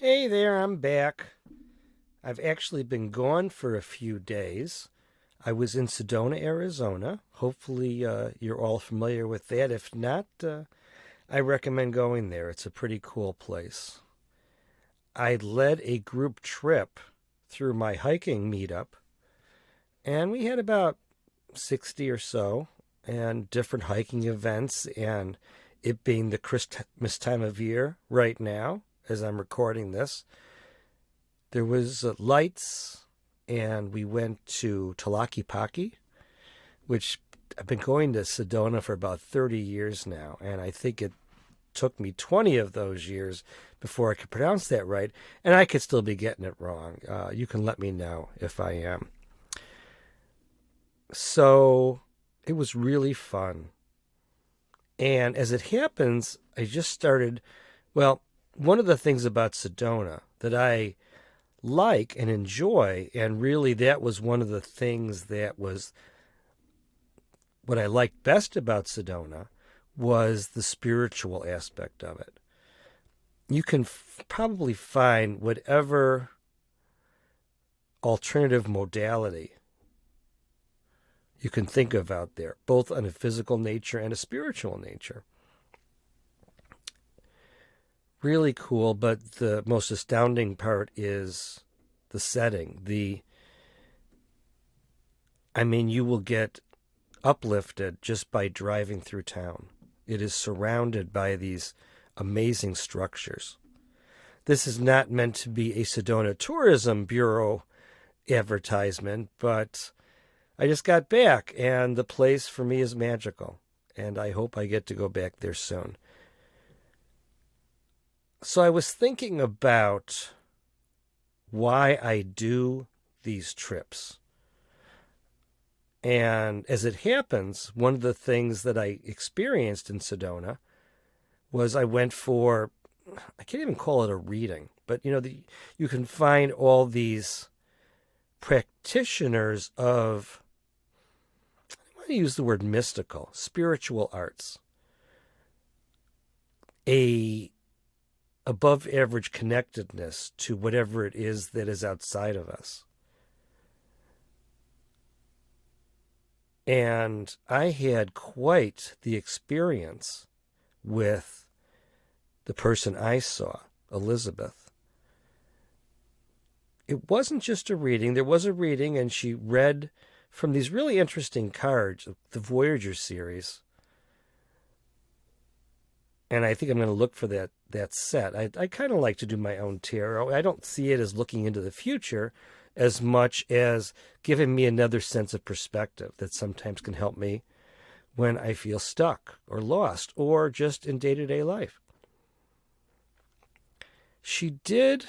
Hey there, I'm back. I've actually been gone for a few days. I was in Sedona, Arizona. Hopefully, you're all familiar with that. If not, I recommend going there. It's a pretty cool place. I led a group trip through my hiking meetup, and we had about 60 or so, and different hiking events, and it being the Christmas time of year right now, as I'm recording this. There was lights, and we went to Talakipaki, which I've been going to Sedona for about 30 years now, and I think it took me 20 of those years before I could pronounce that right, and I could still be getting it wrong. You can let me know if I am. So it was really fun. And as it happens, I just started. Well, one of the things about Sedona that I like and enjoy, and really that was one of the things that was what I liked best about Sedona, was the spiritual aspect of it. You can probably find whatever alternative modality you can think of out there, both on a physical nature and a spiritual nature. Really cool, but the most astounding part is the setting. You will get uplifted just by driving through town. It is surrounded by these amazing structures. This is not meant to be a Sedona Tourism Bureau advertisement, but I just got back, and the place for me is magical, and I hope I get to go back there soon. So I was thinking about why I do these trips. And as it happens, one of the things that I experienced in Sedona was I went for, I can't even call it a reading, but you can find all these practitioners of, I want to use the word mystical, spiritual arts, a above average connectedness to whatever it is that is outside of us. And I had quite the experience with the person I saw, Elizabeth. It wasn't just a reading. There was a reading, and she read from these really interesting cards, the Voyager series. And I think I'm going to look for that set. I kind of like to do my own tarot. I don't see it as looking into the future as much as giving me another sense of perspective that sometimes can help me when I feel stuck or lost or just in day-to-day life. She did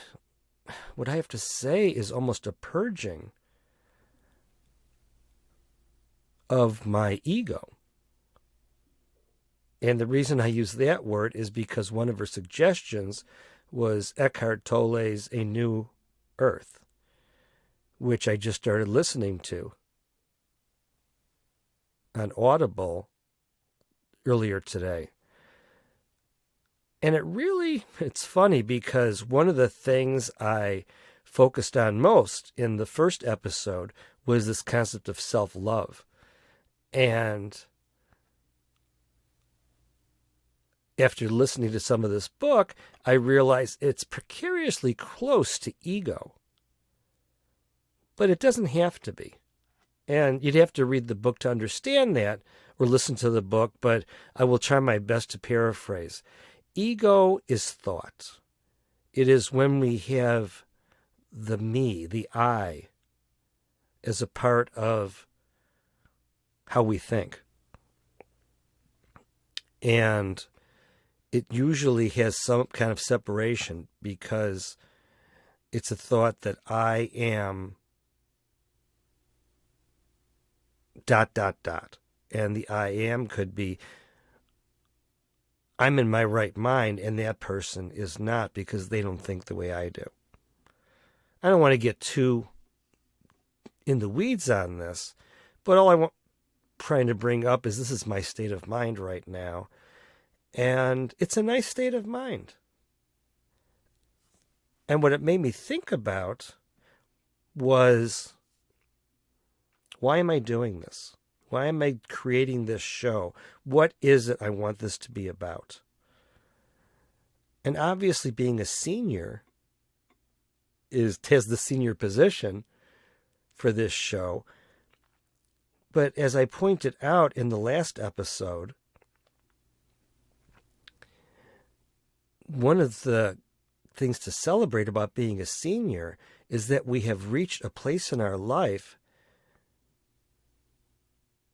what I have to say is almost a purging of my ego. And the reason I use that word is because one of her suggestions was Eckhart Tolle's A New Earth, which I just started listening to on Audible earlier today. And it's funny because one of the things I focused on most in the first episode was this concept of self-love. And after listening to some of this book, I realized it's precariously close to ego. But it doesn't have to be. And you'd have to read the book to understand that, or listen to the book, but I will try my best to paraphrase. Ego is thought. It is when we have the me, the I, as a part of how we think. And it usually has some kind of separation because it's a thought that I am ... And the I am could be I'm in my right mind and that person is not because they don't think the way I do. I don't want to get too in the weeds on this, but all I'm trying to bring up is this is my state of mind right now. And it's a nice state of mind. And what it made me think about was, why am I doing this? Why am I creating this show? What is it I want this to be about? And obviously being a senior has the senior position for this show. But as I pointed out in the last episode, one of the things to celebrate about being a senior is that we have reached a place in our life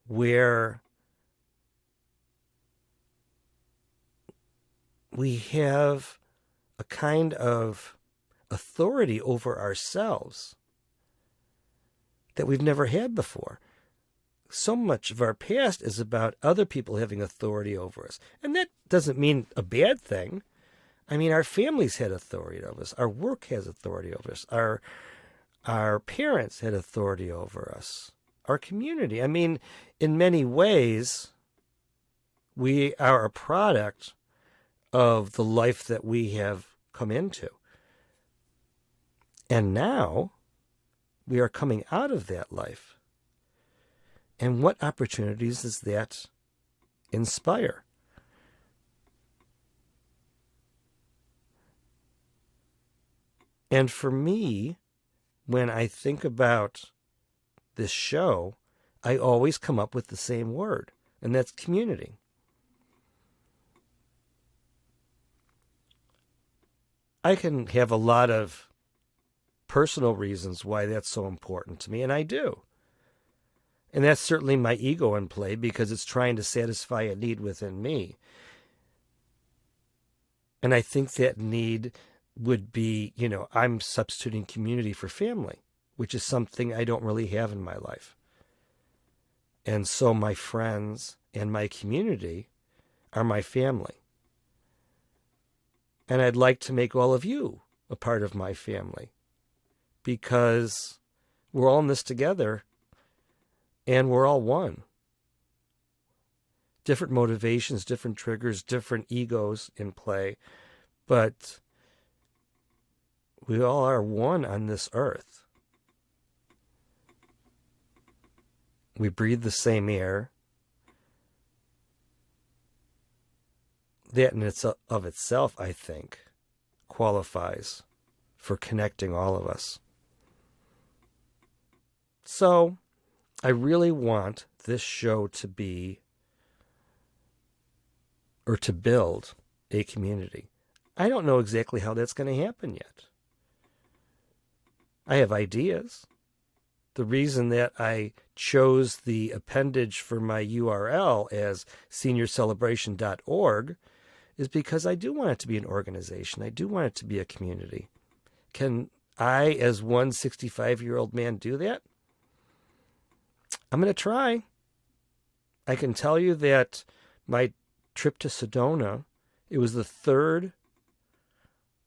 where we have a kind of authority over ourselves that we've never had before. So much of our past is about other people having authority over us. And that doesn't mean a bad thing. I mean, our families had authority over us. Our work has authority over us. Our parents had authority over us. Our community. I mean, in many ways, we are a product of the life that we have come into. And now we are coming out of that life. And what opportunities does that inspire? And for me, when I think about this show, I always come up with the same word, and that's community. I can have a lot of personal reasons why that's so important to me, and I do. And that's certainly my ego in play because it's trying to satisfy a need within me. And I think that need would be, I'm substituting community for family, which is something I don't really have in my life. And so my friends and my community are my family. And I'd like to make all of you a part of my family because we're all in this together and we're all one. Different motivations, different triggers, different egos in play, but we all are one on this earth. We breathe the same air. That in of itself, I think, qualifies for connecting all of us. So, I really want this show to be, or to build, a community. I don't know exactly how that's going to happen yet. I have ideas. The reason that I chose the appendage for my URL as seniorcelebration.org is because I do want it to be an organization. I do want it to be a community. Can I, as one 65-year-old man, do that? I'm going to try. I can tell you that my trip to Sedona, it was the third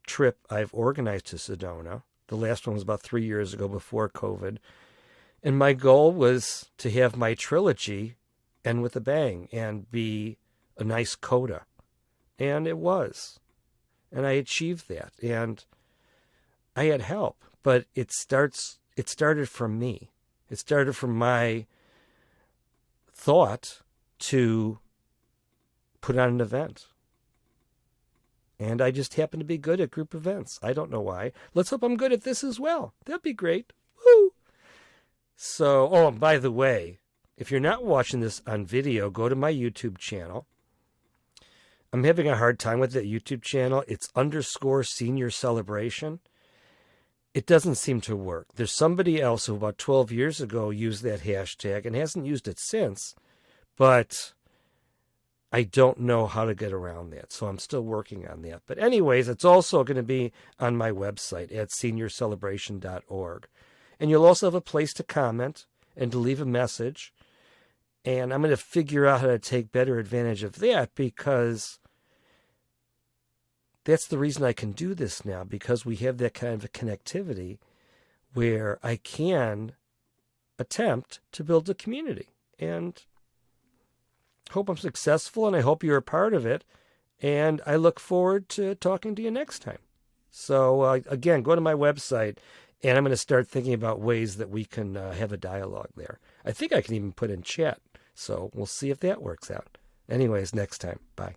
trip I've organized to Sedona. The last one was about 3 years ago before COVID. And my goal was to have my trilogy end with a bang and be a nice coda. And it was. And I achieved that. And I had help. But it started from me. It started from my thought to put on an event. And I just happen to be good at group events. I don't know why. Let's hope I'm good at this as well. That'd be great. Woo! So, and by the way, if you're not watching this on video, go to my YouTube channel. I'm having a hard time with that YouTube channel. It's _senior celebration. It doesn't seem to work. There's somebody else who about 12 years ago used that hashtag and hasn't used it since, but I don't know how to get around that, so I'm still working on that. But anyways, it's also going to be on my website at seniorcelebration.org. And you'll also have a place to comment and to leave a message. And I'm going to figure out how to take better advantage of that because that's the reason I can do this now, because we have that kind of a connectivity where I can attempt to build a community. And hope I'm successful, and I hope you're a part of it. And I look forward to talking to you next time. So, again, go to my website, and I'm going to start thinking about ways that we can have a dialogue there. I think I can even put in chat. So we'll see if that works out. Anyways, next time. Bye.